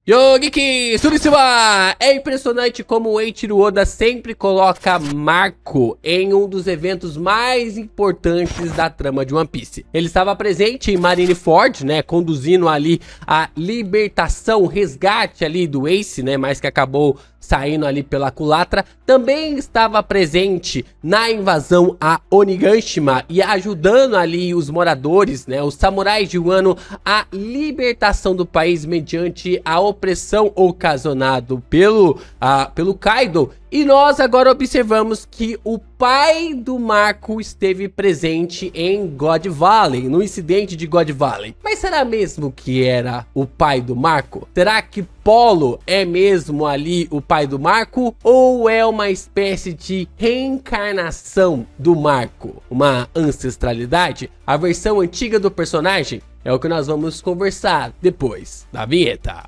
Yo, Geek! Suritsuma! É impressionante como o Eiichiro Oda sempre coloca Marco em um dos eventos mais importantes da trama de One Piece. Ele estava presente em Marineford, né, conduzindo ali a libertação, o resgate ali do Ace, né, mas que acabou saindo ali pela culatra. Também estava presente na invasão a Onigashima e ajudando ali os moradores, né, os samurais de Wano, a libertação do país mediante a opressão ocasionada pelo Kaido. E nós agora observamos que o pai do Marco esteve presente em God Valley, no incidente de God Valley. Mas será mesmo que era o pai do Marco? Será que Polo é mesmo ali o pai do Marco? Ou é uma espécie de reencarnação do Marco? Uma ancestralidade? A versão antiga do personagem? É o que nós vamos conversar depois da vinheta.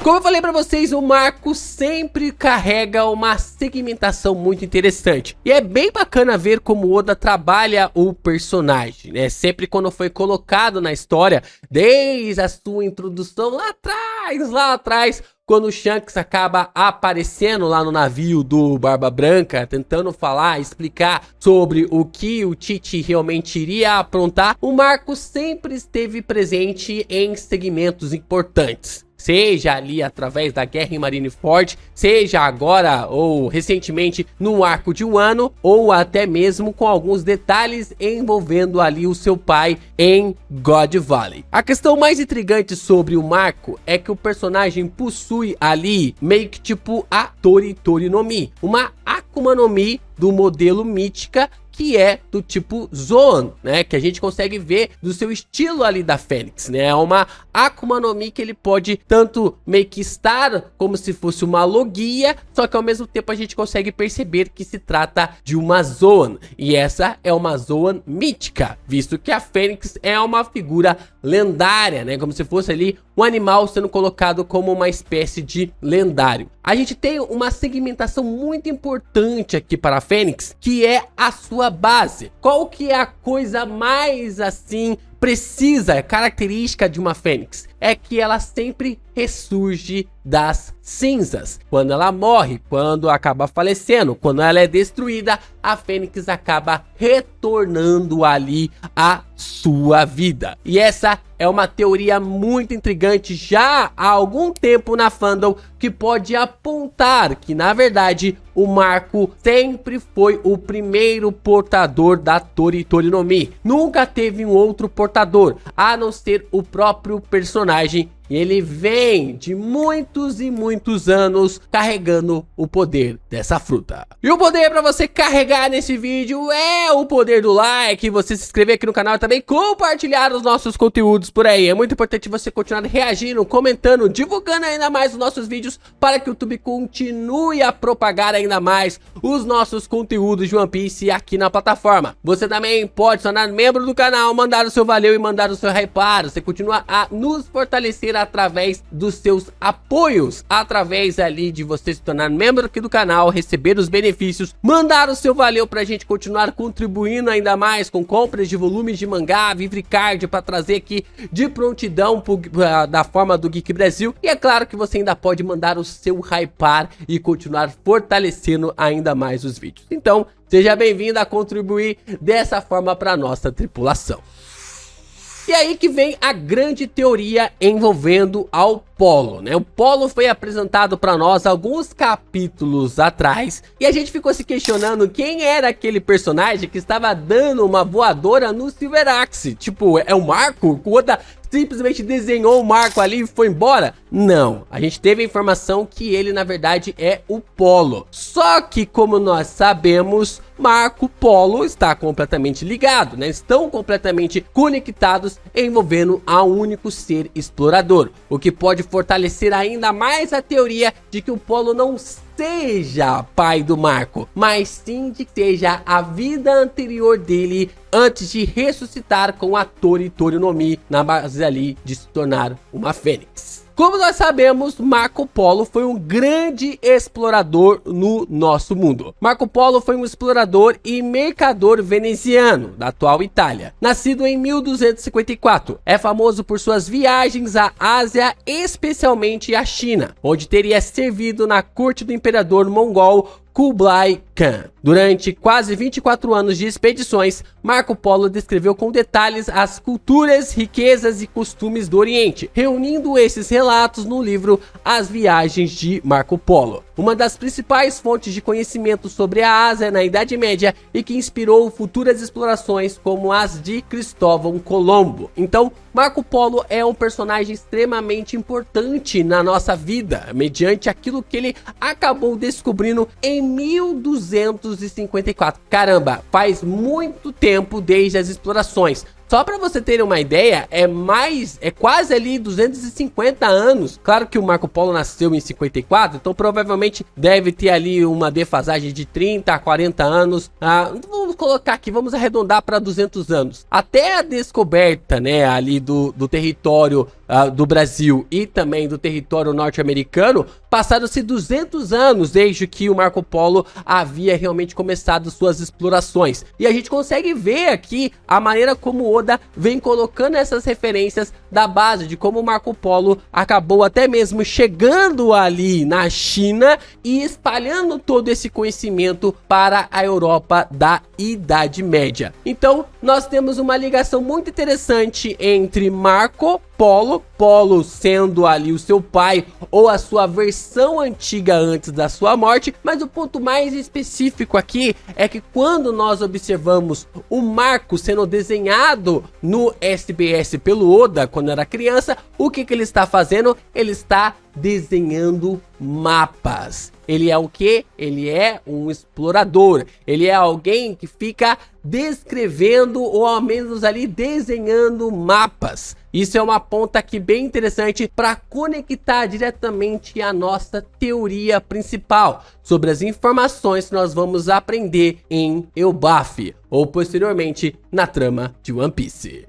Como eu falei pra vocês, o Marco sempre carrega uma segmentação muito interessante. E é bem bacana ver como Oda trabalha o personagem, né? Sempre quando foi colocado na história, desde a sua introdução lá atrás, quando o Shanks acaba aparecendo lá no navio do Barba Branca, tentando falar, explicar sobre o que o Tite realmente iria aprontar, o Marco sempre esteve presente em segmentos importantes. Seja ali através da guerra em Marineford, seja agora ou recentemente no arco de Wano, ou até mesmo com alguns detalhes envolvendo ali o seu pai em God Valley. A questão mais intrigante sobre o Marco é que o personagem possui ali meio que tipo a Tori Tori no Mi, uma Akuma no Mi do modelo Mítica, que é do tipo Zoan, né, que a gente consegue ver do seu estilo ali da Fênix, né, é uma Akuma no Mi que ele pode tanto meio que estar como se fosse uma Logia, só que ao mesmo tempo a gente consegue perceber que se trata de uma Zoan, e essa é uma Zoan mítica, visto que a Fênix é uma figura lendária, né, como se fosse ali um animal sendo colocado como uma espécie de lendário. A gente tem uma segmentação muito importante aqui para a Fênix, que é a sua base. Qual que é a coisa mais assim precisa, característica de uma Fênix? É que ela sempre ressurge das cinzas. Quando ela morre, quando acaba falecendo, quando ela é destruída, a Fênix acaba retornando ali à sua vida. E essa é uma teoria muito intrigante já há algum tempo na fandom, que pode apontar que na verdade o Marco sempre foi o primeiro portador da Tori Tori no Mi. Nunca teve um outro portador, a não ser o próprio personagem. E ele vem de muitos e muitos anos carregando o poder dessa fruta. E o poder para você carregar nesse vídeo é o poder do like, você se inscrever aqui no canal e também compartilhar os nossos conteúdos por aí. É muito importante você continuar reagindo, comentando, divulgando ainda mais os nossos vídeos para que o YouTube continue a propagar ainda mais os nossos conteúdos de One Piece aqui na plataforma. Você também pode se tornar membro do canal, mandar o seu valeu e mandar o seu hypar. Você continua a nos fortalecer através dos seus apoios, através ali de você se tornar membro aqui do canal, receber os benefícios, mandar o seu valeu pra gente continuar contribuindo ainda mais com compras de volumes de mangá, Vivricard para trazer aqui de prontidão da forma do Geek Brasil. E é claro que você ainda pode mandar o seu hypar e continuar fortalecendo ainda mais os vídeos. Então, seja bem-vindo a contribuir dessa forma para nossa tripulação. E aí que vem a grande teoria envolvendo ao Polo, né? O Polo foi apresentado para nós alguns capítulos atrás e a gente ficou se questionando quem era aquele personagem que estava dando uma voadora no Silver Axe. Tipo, é o Marco? O Oda simplesmente desenhou o Marco ali e foi embora? Não, a gente teve a informação que ele na verdade é o Polo. Só que como nós sabemos, Marco e Polo está completamente ligado, né? Estão completamente conectados, envolvendo a um único ser explorador, o que pode fortalecer ainda mais a teoria de que o Polo não seja pai do Marco, mas sim de que seja a vida anterior dele antes de ressuscitar com a Tori Tori no Mi na base ali de se tornar uma Fênix. Como nós sabemos, Marco Polo foi um grande explorador no nosso mundo. Marco Polo foi um explorador e mercador veneziano, da atual Itália. Nascido em 1254, é famoso por suas viagens à Ásia, especialmente à China, onde teria servido na corte do imperador mongol Kublai Khan. Durante quase 24 anos de expedições, Marco Polo descreveu com detalhes as culturas, riquezas e costumes do Oriente, reunindo esses relatos no livro As Viagens de Marco Polo, uma das principais fontes de conhecimento sobre a Ásia na Idade Média e que inspirou futuras explorações como as de Cristóvão Colombo. Então, Marco Polo é um personagem extremamente importante na nossa vida, mediante aquilo que ele acabou descobrindo em 1254. Caramba, faz muito tempo desde as explorações. Só para você ter uma ideia, é quase ali 250 anos. Claro que o Marco Polo nasceu em 54, então provavelmente deve ter ali uma defasagem de 30 a 40 anos. Vamos colocar aqui, vamos arredondar para 200 anos. Até a descoberta, né, ali do território do Brasil e também do território norte-americano, passaram-se 200 anos desde que o Marco Polo havia realmente começado suas explorações. E a gente consegue ver aqui a maneira como Oda vem colocando essas referências da base de como o Marco Polo acabou até mesmo chegando ali na China e espalhando todo esse conhecimento para a Europa da Idade Média. Então, nós temos uma ligação muito interessante entre Marco Polo sendo ali o seu pai ou a sua versão antiga antes da sua morte, mas o ponto mais específico aqui é que quando nós observamos o Marco sendo desenhado no SBS pelo Oda quando era criança, o que ele está fazendo? Ele está desenhando mapas. Ele é o que? Ele é um explorador. Ele é alguém que fica descrevendo ou ao menos ali desenhando mapas. Isso é uma ponta aqui bem interessante para conectar diretamente a nossa teoria principal sobre as informações que nós vamos aprender em Elbaf ou posteriormente na trama de One Piece.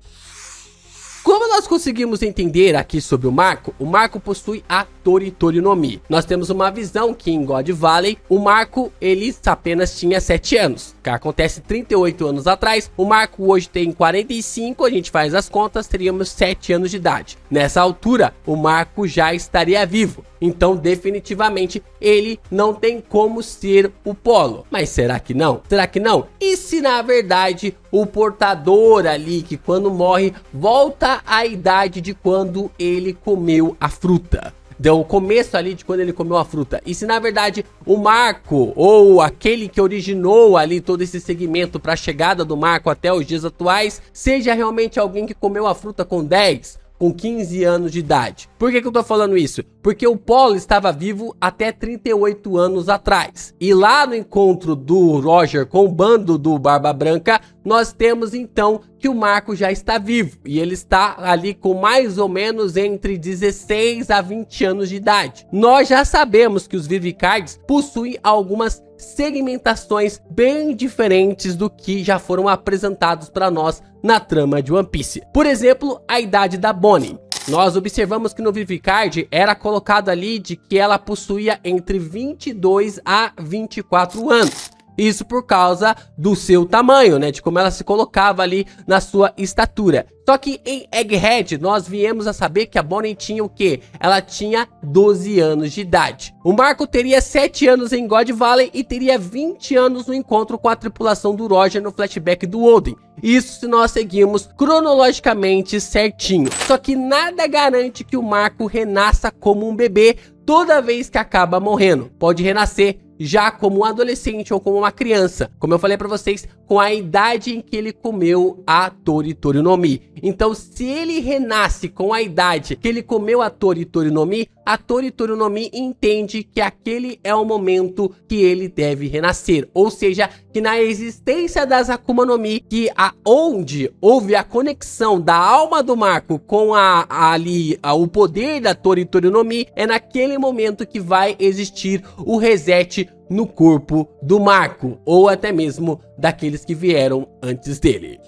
Como nós conseguimos entender aqui sobre o Marco possui a Tori Tori no Mi. Nós temos uma visão que em God Valley, o Marco, ele apenas tinha 7 anos. Que acontece 38 anos atrás, o Marco hoje tem 45, a gente faz as contas, teríamos 7 anos de idade. Nessa altura, o Marco já estaria vivo. Então, definitivamente, ele não tem como ser o Polo. Mas será que não? Será que não? E se, na verdade, o portador ali, que quando morre, volta à idade de quando ele comeu a fruta? Deu o começo ali de quando ele comeu a fruta. E se, na verdade, o Marco, ou aquele que originou ali todo esse segmento para a chegada do Marco até os dias atuais, seja realmente alguém que comeu a fruta com 10... com 15 anos de idade. Por que eu tô falando isso? Porque o Polo estava vivo até 38 anos atrás. E lá no encontro do Roger com o bando do Barba Branca, nós temos então que o Marco já está vivo. E ele está ali com mais ou menos entre 16 a 20 anos de idade. Nós já sabemos que os Vivicards possuem algumas segmentações bem diferentes do que já foram apresentados para nós na trama de One Piece. Por exemplo, a idade da Bonnie. Nós observamos que no Vivicard era colocado ali de que ela possuía entre 22 a 24 anos. Isso por causa do seu tamanho, né? De como ela se colocava ali na sua estatura. Só que em Egghead, nós viemos a saber que a Bonnie tinha o quê? Ela tinha 12 anos de idade. O Marco teria 7 anos em God Valley e teria 20 anos no encontro com a tripulação do Roger no flashback do Oden. Isso se nós seguimos cronologicamente certinho. Só que nada garante que o Marco renasça como um bebê toda vez que acaba morrendo. Pode renascer já como um adolescente ou como uma criança, como eu falei pra vocês, com a idade em que ele comeu a Tori Tori no Mi. Então, se ele renasce com a idade que ele comeu a Tori Tori no Mi, a Tori Tori no Mi entende que aquele é o momento que ele deve renascer. Ou seja, que na existência das Akuma no Mi, que onde houve a conexão da alma do Marco com o poder da Tori Tori no Mi, é naquele momento que vai existir o reset no corpo do Marco, ou até mesmo daqueles que vieram antes dele.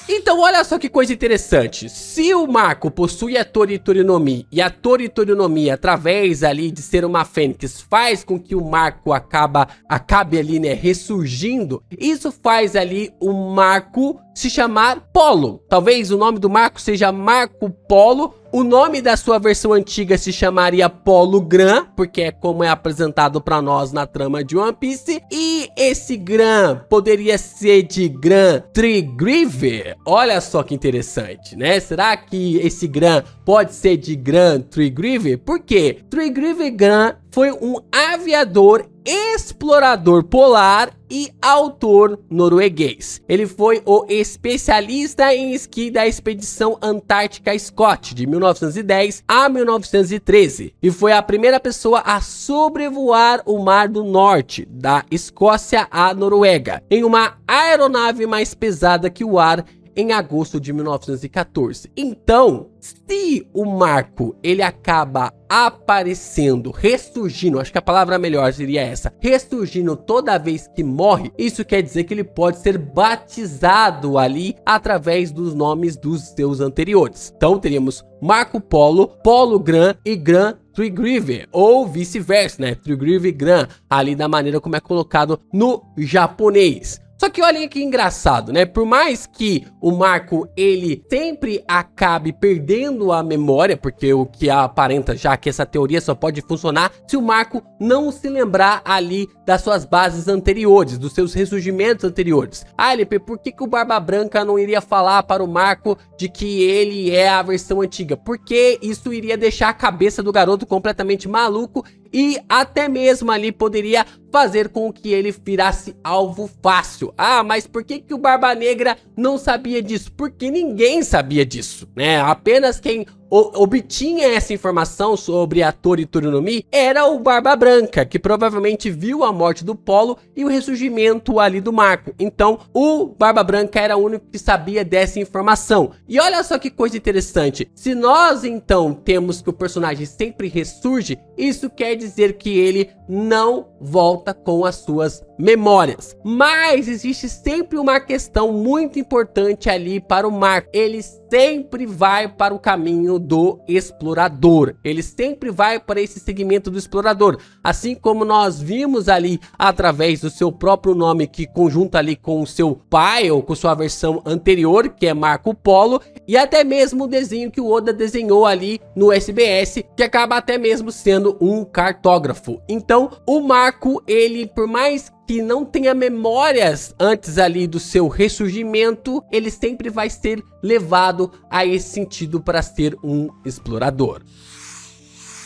Então olha só que coisa interessante, se o Marco possui a Tori no Mi e a Tori no Mi através ali de ser uma fênix faz com que o Marco acabe ali, né, ressurgindo, isso faz ali o Marco se chamar Polo. Talvez o nome do Marco seja Marco Polo. O nome da sua versão antiga se chamaria Polo Gran, porque é como é apresentado para nós na trama de One Piece. E esse Gran poderia ser de Gran Trigrive. Olha só que interessante, né? Será que esse Gran pode ser de Gran Trigrive? Por quê? Trigrive Gran foi um aviador, explorador polar e autor norueguês. Ele foi o especialista em esqui da expedição Antártica Scott de 1910 a 1913 e foi a primeira pessoa a sobrevoar o Mar do Norte, da Escócia à Noruega, em uma aeronave mais pesada que o ar, em agosto de 1914. Então, se o Marco ele acaba aparecendo, ressurgindo, acho que a palavra melhor seria essa, ressurgindo toda vez que morre, isso quer dizer que ele pode ser batizado ali através dos nomes dos seus anteriores. Então teríamos Marco Polo, Polo Gran e Gran Trigrive, ou vice-versa, né? Trigrive Gran, ali da maneira como é colocado no japonês. Só que olhem que engraçado, né? Por mais que o Marco, ele sempre acabe perdendo a memória, porque o que aparenta já que essa teoria só pode funcionar se o Marco não se lembrar ali das suas bases anteriores, dos seus ressurgimentos anteriores. Ah, LP, por que o Barba Branca não iria falar para o Marco de que ele é a versão antiga? Porque isso iria deixar a cabeça do garoto completamente maluco e até mesmo ali poderia fazer com que ele virasse alvo fácil. Ah, mas por que o Barba Negra não sabia disso? Porque ninguém sabia disso, né? Apenas quem obtinha essa informação sobre a Tori no Mi era o Barba Branca, que provavelmente viu a morte do Polo e o ressurgimento ali do Marco. Então o Barba Branca era o único que sabia dessa informação. E olha só que coisa interessante, se nós então temos que o personagem sempre ressurge, isso quer dizer que ele não volta com as suas memórias. Mas existe sempre uma questão muito importante ali para o Marco. Ele sempre vai para o caminho do explorador. Ele sempre vai para esse segmento do explorador. Assim como nós vimos ali através do seu próprio nome que conjunta ali com o seu pai ou com sua versão anterior, que é Marco Polo, e até mesmo o desenho que o Oda desenhou ali no SBS, que acaba até mesmo sendo um cartógrafo. Então, o Marco, ele, por mais que não tenha memórias antes ali do seu ressurgimento, ele sempre vai ser levado a esse sentido para ser um explorador.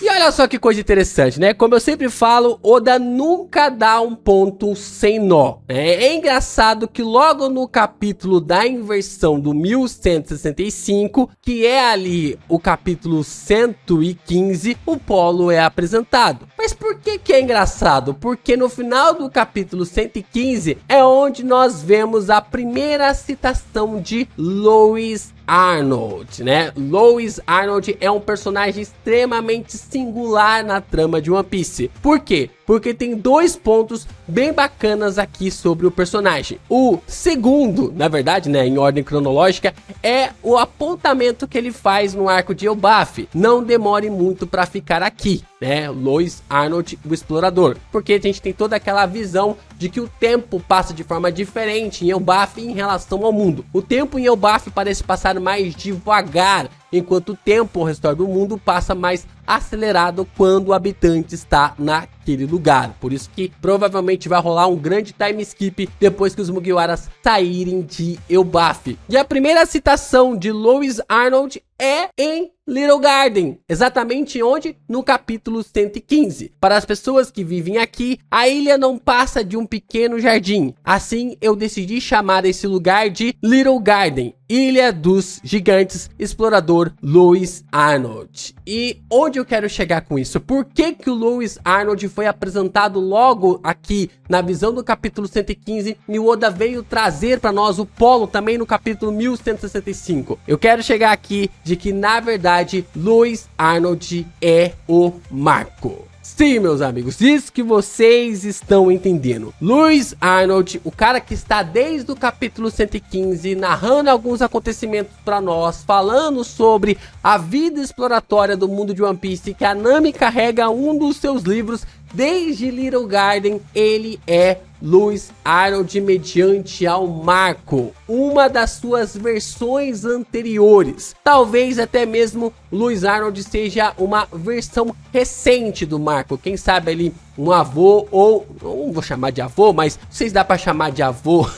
E olha só que coisa interessante, né? Como eu sempre falo, Oda nunca dá um ponto sem nó. É engraçado que logo no capítulo da inversão do 1165, que é ali o capítulo 115, o Polo é apresentado. Mas por que é engraçado? Porque no final do capítulo 115 é onde nós vemos a primeira citação de Lois Arnold, né? Lois Arnold é um personagem extremamente singular na trama de One Piece. Por quê? Porque tem dois pontos bem bacanas aqui sobre o personagem. O segundo, na verdade, né, em ordem cronológica, é o apontamento que ele faz no arco de Elbaf. Não demore muito para ficar aqui, né? Lois Arnold, o explorador. Porque a gente tem toda aquela visão de que o tempo passa de forma diferente em Elbaf em relação ao mundo. O tempo em Elbaf parece passar mais devagar, enquanto o tempo ao redor do mundo passa mais acelerado quando o habitante está naquele lugar. Por isso que provavelmente vai rolar um grande time skip depois que os Mugiwaras saírem de Elbaf. E a primeira citação de Lois Arnold é em Little Garden, exatamente onde? No capítulo 115. Para as pessoas que vivem aqui, a ilha não passa de um pequeno jardim. Assim, eu decidi chamar esse lugar de Little Garden, Ilha dos Gigantes, explorador Lois Arnold. E onde eu quero chegar com isso? Por que o Lois Arnold foi apresentado logo aqui na visão do capítulo 115 e o Oda veio trazer para nós o Polo também no capítulo 1165? Eu quero chegar aqui de que, na verdade, Lois Arnold é o Marco. Sim, meus amigos, isso que vocês estão entendendo. Lewis Arnold, o cara que está desde o capítulo 115 narrando alguns acontecimentos para nós, falando sobre a vida exploratória do mundo de One Piece, que a Nami carrega um dos seus livros desde Little Garden. Ele é Lewis Arnold mediante ao Marco, uma das suas versões anteriores. Talvez até mesmo Lewis Arnold seja uma versão recente do Marco, quem sabe ali um avô, ou não vou chamar de avô, mas não sei se dá pra chamar de avô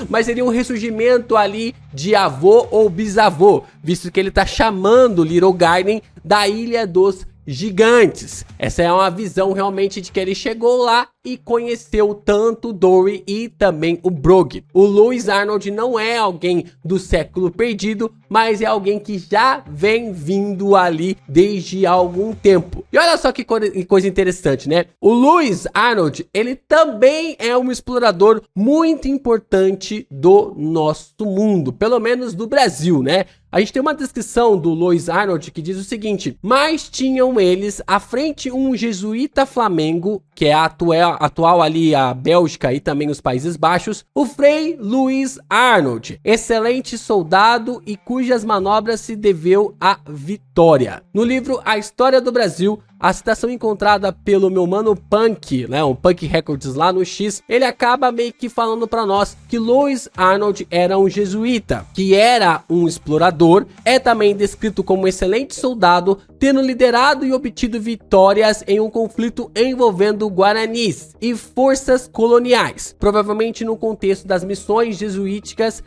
mas seria um ressurgimento ali de avô ou bisavô, visto que ele tá chamando Little Garden da Ilha dos Gigantes. Essa é uma visão realmente de que ele chegou lá e conheceu tanto o Dory e também o Brook. O Lewis Arnold não é alguém do século perdido, mas é alguém que já vem vindo ali desde algum tempo. E olha só que coisa interessante, né? O Lewis Arnold, ele também é um explorador muito importante do nosso mundo, pelo menos do Brasil, né? A gente tem uma descrição do Lewis Arnold que diz o seguinte: mas tinham eles à frente um jesuíta flamengo, que é atual ali a Bélgica e também os Países Baixos, o Frei Lewis Arnold, excelente soldado e cujas manobras se deveu à vitória. No livro A História do Brasil, a citação encontrada pelo meu mano Punk, né, um Punk Records lá no X, ele acaba meio que falando pra nós que Lewis Arnold era um jesuíta, que era um explorador, é também descrito como um excelente soldado, tendo liderado e obtido vitórias em um conflito envolvendo guaranis e forças coloniais, provavelmente no contexto das missões jesuíticas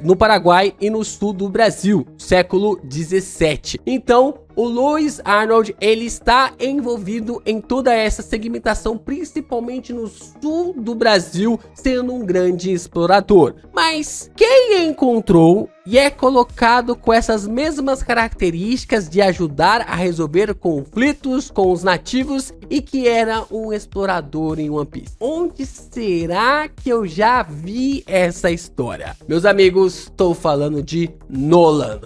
no Paraguai e no sul do Brasil, século 17. Então, o Lewis Arnold, ele está envolvido em toda essa segmentação, principalmente no sul do Brasil, sendo um grande explorador. Mas quem encontrou e é colocado com essas mesmas características de ajudar a resolver conflitos com os nativos e que era um explorador em One Piece? Onde será que eu já vi essa história? Meus amigos, estou falando de Nolan.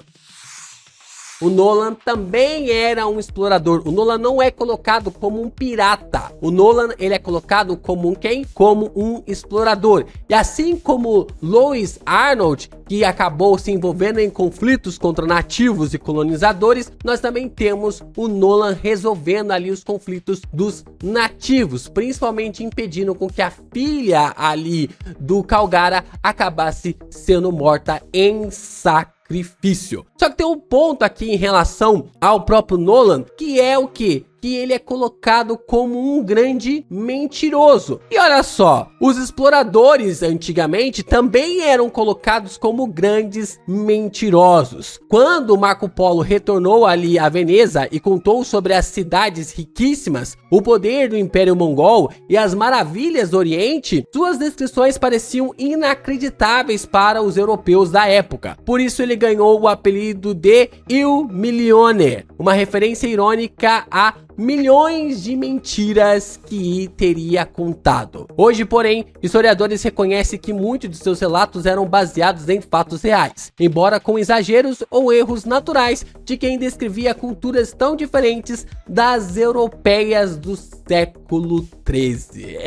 O Nolan também era um explorador. O Nolan não é colocado como um pirata. O Nolan, ele é colocado como um quem? Como um explorador. E assim como Lewis Arnold, que acabou se envolvendo em conflitos contra nativos e colonizadores, nós também temos o Nolan resolvendo ali os conflitos dos nativos, principalmente impedindo com que a filha ali do Calgara acabasse sendo morta em sacrifício. Só que tem um ponto aqui em relação ao próprio Nolan, que é o que? Que ele é colocado como um grande mentiroso. E olha só, os exploradores antigamente também eram colocados como grandes mentirosos. Quando Marco Polo retornou ali a Veneza e contou sobre as cidades riquíssimas, o poder do Império Mongol e as maravilhas do Oriente, suas descrições pareciam inacreditáveis para os europeus da época. Por isso ele ganhou o apelido de Il Millionaire, uma referência irônica a milhões de mentiras que teria contado. Hoje, porém, historiadores reconhecem que muitos de seus relatos eram baseados em fatos reais, embora com exageros ou erros naturais de quem descrevia culturas tão diferentes das europeias do século 13.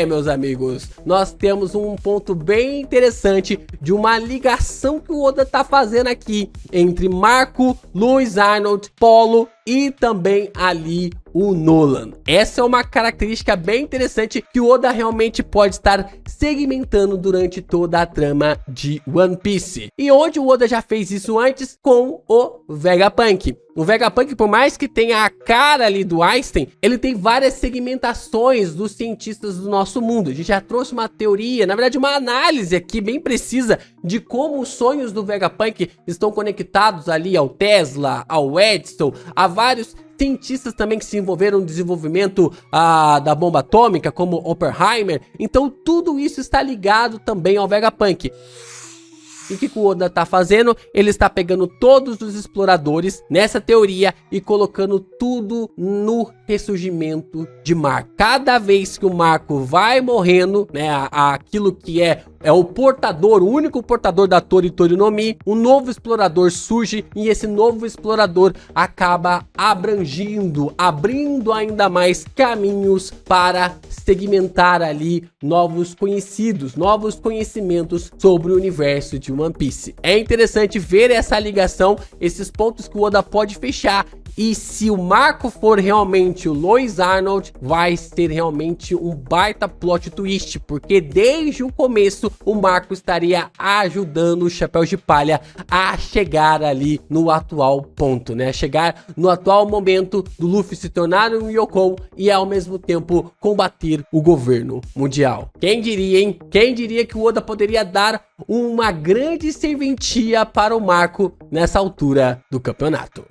Meus amigos, nós temos um ponto bem interessante de uma ligação que o Oda tá fazendo aqui entre Marco, Lewis Arnold, Polo e também ali o Nolan. Essa é uma característica bem interessante que o Oda realmente pode estar segmentando durante toda a trama de One Piece. E onde o Oda já fez isso antes com o Vegapunk. O Vegapunk, por mais que tenha a cara ali do Einstein, ele tem várias segmentações dos cientistas do nosso mundo. A gente já trouxe uma teoria, na verdade uma análise aqui bem precisa de como os sonhos do Vegapunk estão conectados ali ao Tesla, ao Edison, a vários cientistas também que se envolveram no desenvolvimento da bomba atômica, como Oppenheimer. Então tudo isso está ligado também ao Vegapunk. E o que o Oda tá fazendo? Ele está pegando todos os exploradores nessa teoria e colocando tudo no ressurgimento de Marco. Cada vez que o Marco vai morrendo, né, aquilo que é é o portador, o único portador da Tori no Mi, um novo explorador surge e esse novo explorador acaba abrindo ainda mais caminhos para segmentar ali novos conhecimentos sobre o universo de One Piece. É interessante ver essa ligação, esses pontos que o Oda pode fechar. E se o Marco for realmente o Lois Arnold, vai ser realmente um baita plot twist, porque desde o começo o Marco estaria ajudando o Chapéu de Palha a chegar ali no atual ponto, né? Chegar no atual momento do Luffy se tornar um Yonkou e ao mesmo tempo combater o governo mundial. Quem diria, hein? Quem diria que o Oda poderia dar uma grande serventia para o Marco nessa altura do campeonato?